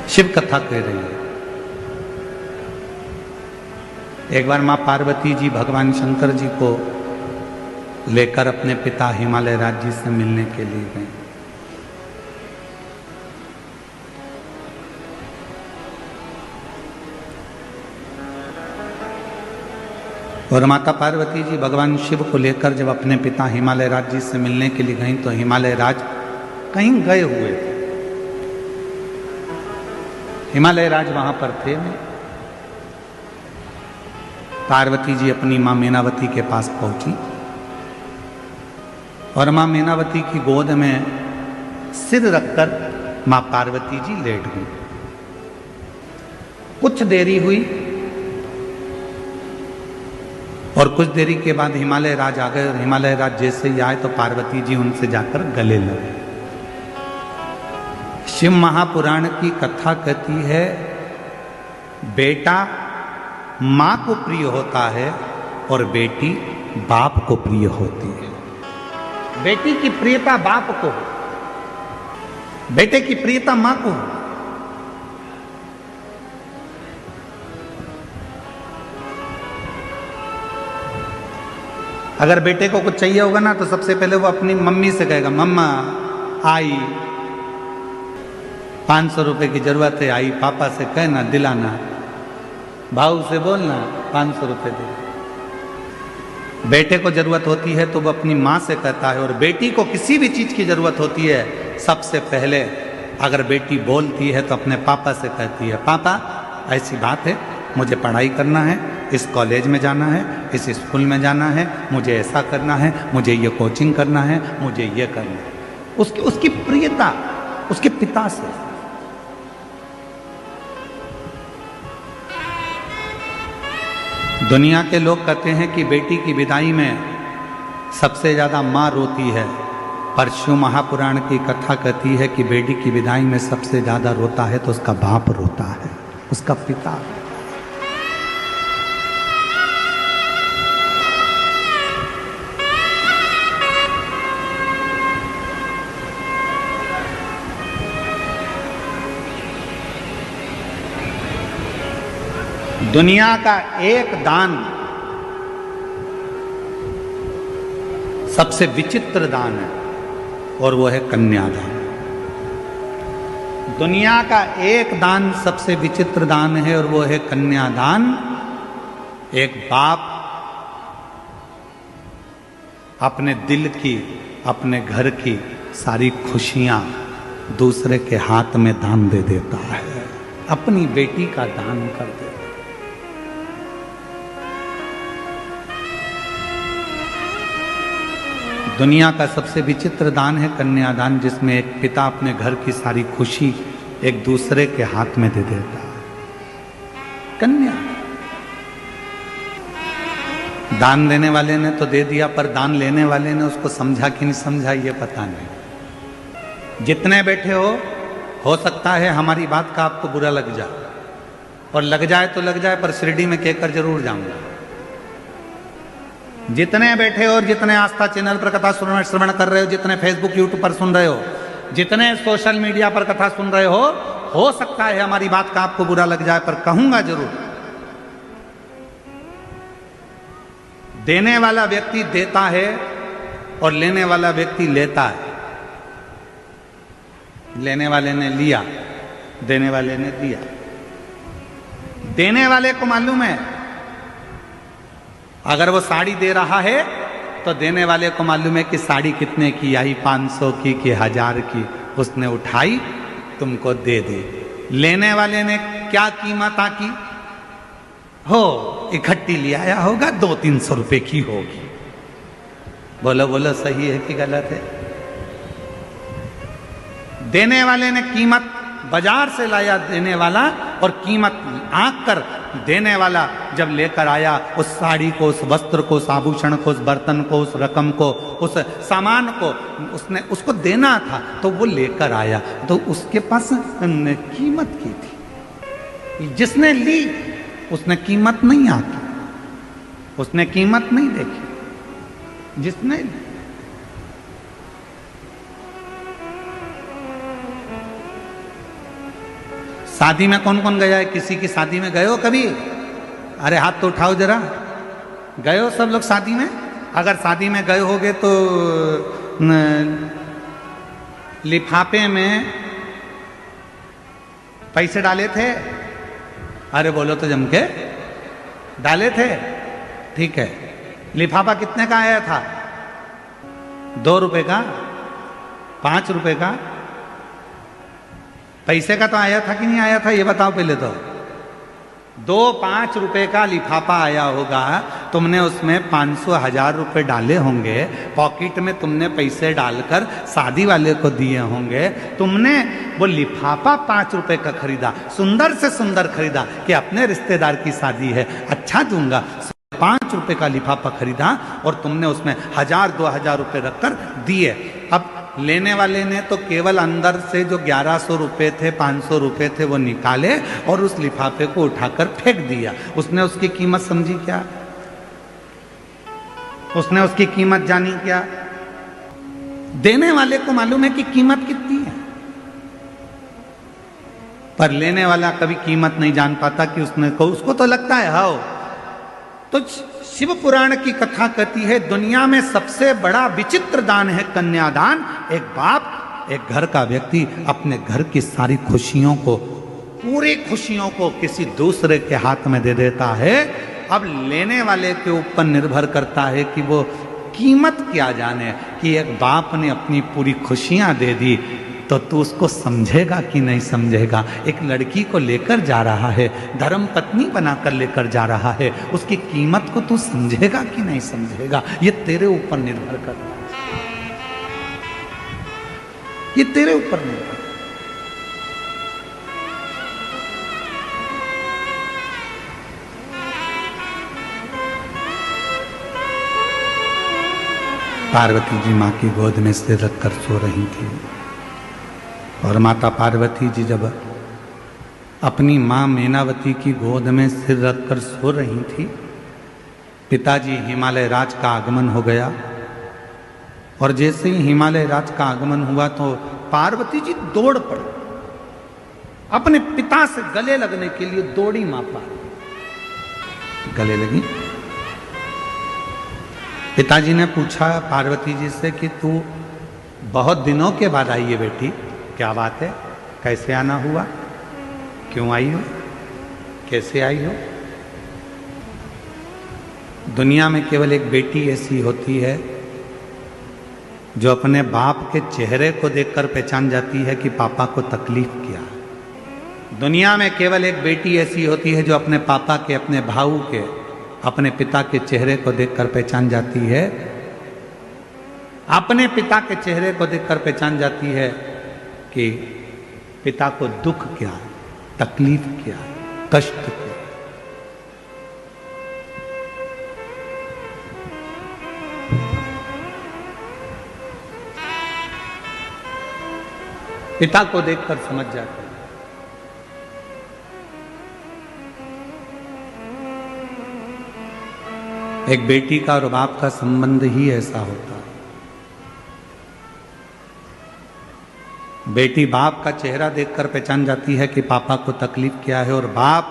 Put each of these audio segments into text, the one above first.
शिव कथा कह रही है। एक बार माँ पार्वती जी भगवान शंकर जी को लेकर अपने पिता हिमालय राज जी से मिलने के लिए गए। और माता पार्वती जी भगवान शिव को लेकर जब अपने पिता हिमालय राज जी से मिलने के लिए गई तो हिमालय राज कहीं गए हुए थे। हिमालय राज वहां पर थे नहीं। पार्वती जी अपनी मां मीनावती के पास पहुंची और मां मीनावती की गोद में सिर रखकर मां पार्वती जी लेट गई। कुछ देरी हुई और कुछ देरी के बाद हिमालय राज आ गए और हिमालय राज जैसे ही आए तो पार्वती जी उनसे जाकर गले लगे। शिव महापुराण की कथा कहती है बेटा मां को प्रिय होता है और बेटी बाप को प्रिय होती है। बेटी की प्रियता बाप को, बेटे की प्रियता मां को। अगर बेटे को कुछ चाहिए होगा ना तो सबसे पहले वो अपनी मम्मी से कहेगा मम्मा आई 500 रुपए की जरूरत है, आई पापा से कहना दिलाना, भाऊ से बोलना 500 रुपए दे। बेटे को जरूरत होती है तो वो अपनी माँ से कहता है और बेटी को किसी भी चीज की जरूरत होती है सबसे पहले अगर बेटी बोलती है तो अपने पापा से कहती है पापा ऐसी बात है, मुझे पढ़ाई करना है, इस कॉलेज में जाना है, इस स्कूल में जाना है, मुझे ऐसा करना है, मुझे ये कोचिंग करना है, मुझे ये करना है। उसकी प्रियता उसके पिता से। दुनिया के लोग कहते हैं कि बेटी की विदाई में सबसे ज्यादा मां रोती है, पर शिव महापुराण की कथा कहती है कि बेटी की विदाई में सबसे ज्यादा रोता है तो उसका बाप रोता है, उसका पिता। दुनिया का एक दान सबसे विचित्र दान है और वो है कन्यादान। दुनिया का एक दान सबसे विचित्र दान है और वो है कन्यादान। एक बाप अपने दिल की, अपने घर की सारी खुशियां दूसरे के हाथ में दान दे देता है, अपनी बेटी का दान कर देता है। दुनिया का सबसे विचित्र दान है कन्यादान, जिसमें एक पिता अपने घर की सारी खुशी एक दूसरे के हाथ में दे देता है। कन्या दान देने वाले ने तो दे दिया, पर दान लेने वाले ने उसको समझा कि नहीं समझा ये पता नहीं। जितने बैठे हो सकता है हमारी बात का आपको बुरा लग जाए, और लग जाए तो लग जाए, पर शिरडी में कहकर जरूर जाऊंगा। जितने बैठे हो और जितने आस्था चैनल पर कथा श्रवण कर रहे हो, जितने फेसबुक यूट्यूब पर सुन रहे हो, जितने सोशल मीडिया पर कथा सुन रहे हो सकता है हमारी बात का आपको बुरा लग जाए, पर कहूंगा जरूर। देने वाला व्यक्ति देता है और लेने वाला व्यक्ति लेता है। लेने वाले ने लिया, देने वाले ने दिया। देने वाले को मालूम है अगर वो साड़ी दे रहा है तो देने वाले को मालूम है कि साड़ी कितने की आई, 500 की कि 1000 की। उसने उठाई, तुमको दे दी। लेने वाले ने क्या कीमत आकी हो, इकट्ठी ले आया होगा, 200-300 रुपए की होगी। बोलो बोलो सही है कि गलत है? देने वाले ने कीमत बाजार से लाया देने वाला, और कीमत आंक कर देने वाला जब लेकर आया उस साड़ी को, उस वस्त्र को, उस आभूषण को, उस बर्तन को, उस रकम को, उस सामान को, उसने उसको देना था तो वो लेकर आया, तो उसके पास कीमत की थी। जिसने ली उसने कीमत नहीं आकी, उसने कीमत नहीं देखी। जिसने शादी में कौन कौन गया है? किसी की शादी में गए हो कभी? अरे हाथ तो उठाओ जरा। गए हो सब लोग शादी में? अगर शादी में गए होगे तो लिफाफे में पैसे डाले थे? अरे बोलो तो जम के। डाले थे? ठीक है। लिफाफा कितने का आया था? 2 रुपए का? 5 रुपए का? पैसे का तो आया था कि नहीं आया था, ये बताओ पहले तो। 2-5 रुपए का लिफाफा आया होगा, तुमने उसमें 500-1000 रुपए डाले होंगे, पॉकेट में तुमने पैसे डालकर शादी वाले को दिए होंगे, तुमने वो लिफाफा 5 रुपए का खरीदा, सुंदर से सुंदर खरीदा कि अपने रिश्तेदार की शादी है, अच्छा दूंगा, 5 रुपए का लिफाफा खरीदा और तुमने उसमें 1000-2000 रुपए रखकर दिए। अब लेने वाले ने तो केवल अंदर से जो 1100 रुपए थे, 500 रुपए थे, वो निकाले और उस लिफाफे को उठाकर फेंक दिया। उसने उसकी कीमत समझी क्या? उसने उसकी कीमत जानी क्या? देने वाले को मालूम है कि कीमत कितनी है, पर लेने वाला कभी कीमत नहीं जान पाता कि उसको तो लगता है हाओ। तो शिव पुराण की कथा कहती है दुनिया में सबसे बड़ा विचित्र दान है कन्यादान। एक बाप, एक घर का व्यक्ति अपने घर की सारी खुशियों को, पूरी खुशियों को किसी दूसरे के हाथ में दे देता है। अब लेने वाले के ऊपर निर्भर करता है कि वो कीमत क्या जाने कि एक बाप ने अपनी पूरी खुशियां दे दी, तो तू उसको समझेगा कि नहीं समझेगा। एक लड़की को लेकर जा रहा है, धर्म पत्नी बनाकर लेकर जा रहा है, उसकी कीमत को तू समझेगा कि नहीं समझेगा, ये तेरे ऊपर निर्भर करता है, ये तेरे ऊपर निर्भर। पार्वती जी मां की गोद में सिर रखकर सो रही थी और माता पार्वती जी जब अपनी मां मैनावती की गोद में सिर रखकर सो रही थी, पिताजी हिमालय राज का आगमन हो गया और जैसे ही हिमालय राज का आगमन हुआ तो पार्वती जी दौड़ पड़ी, अपने पिता से गले लगने के लिए दौड़ी मां पार्वती, गले लगी। पिताजी ने पूछा पार्वती जी से कि तू बहुत दिनों के बाद आई है बेटी, क्या बात है, कैसे आना हुआ, क्यों आई हो, कैसे आई हो? दुनिया में केवल एक बेटी ऐसी होती है जो अपने बाप के चेहरे को देखकर पहचान जाती है कि पापा को तकलीफ क्या है। दुनिया में केवल एक बेटी ऐसी होती है जो अपने पापा के, अपने भाऊ के, अपने पिता के चेहरे को देखकर पहचान जाती है, अपने पिता के चेहरे को देखकर पहचान जाती है कि पिता को दुख क्या है, तकलीफ क्या है, कष्ट क्या है। पिता को देखकर समझ जाते हैं। एक बेटी का और बाप का संबंध ही ऐसा होता है। बेटी बाप का चेहरा देखकर पहचान जाती है कि पापा को तकलीफ क्या है, और बाप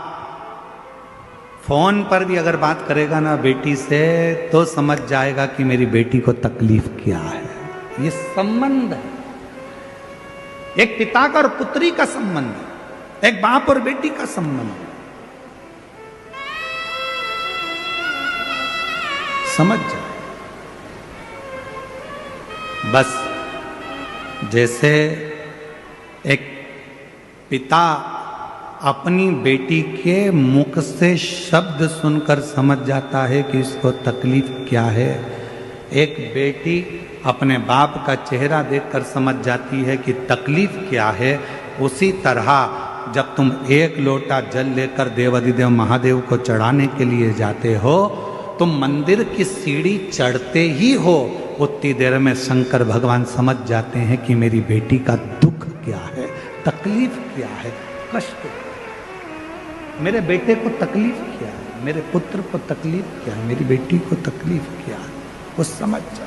फोन पर भी अगर बात करेगा ना बेटी से तो समझ जाएगा कि मेरी बेटी को तकलीफ क्या है। ये संबंध है, एक पिता का और पुत्री का संबंध है, एक बाप और बेटी का संबंध है। समझ जाए। बस जैसे एक पिता अपनी बेटी के मुख से शब्द सुनकर समझ जाता है कि इसको तकलीफ क्या है, एक बेटी अपने बाप का चेहरा देखकर समझ जाती है कि तकलीफ क्या है। उसी तरह जब तुम एक लोटा जल लेकर देवाधिदेव महादेव को चढ़ाने के लिए जाते हो, तुम मंदिर की सीढ़ी चढ़ते ही हो, उतनी देर में शंकर भगवान समझ जाते हैं कि मेरी बेटी का दुख क्या है, तकलीफ क्या है, कष्ट क्या है, मेरे बेटे को तकलीफ क्या है, मेरे पुत्र को तकलीफ क्या है, मेरी बेटी को तकलीफ क्या है, वो समझ जाए।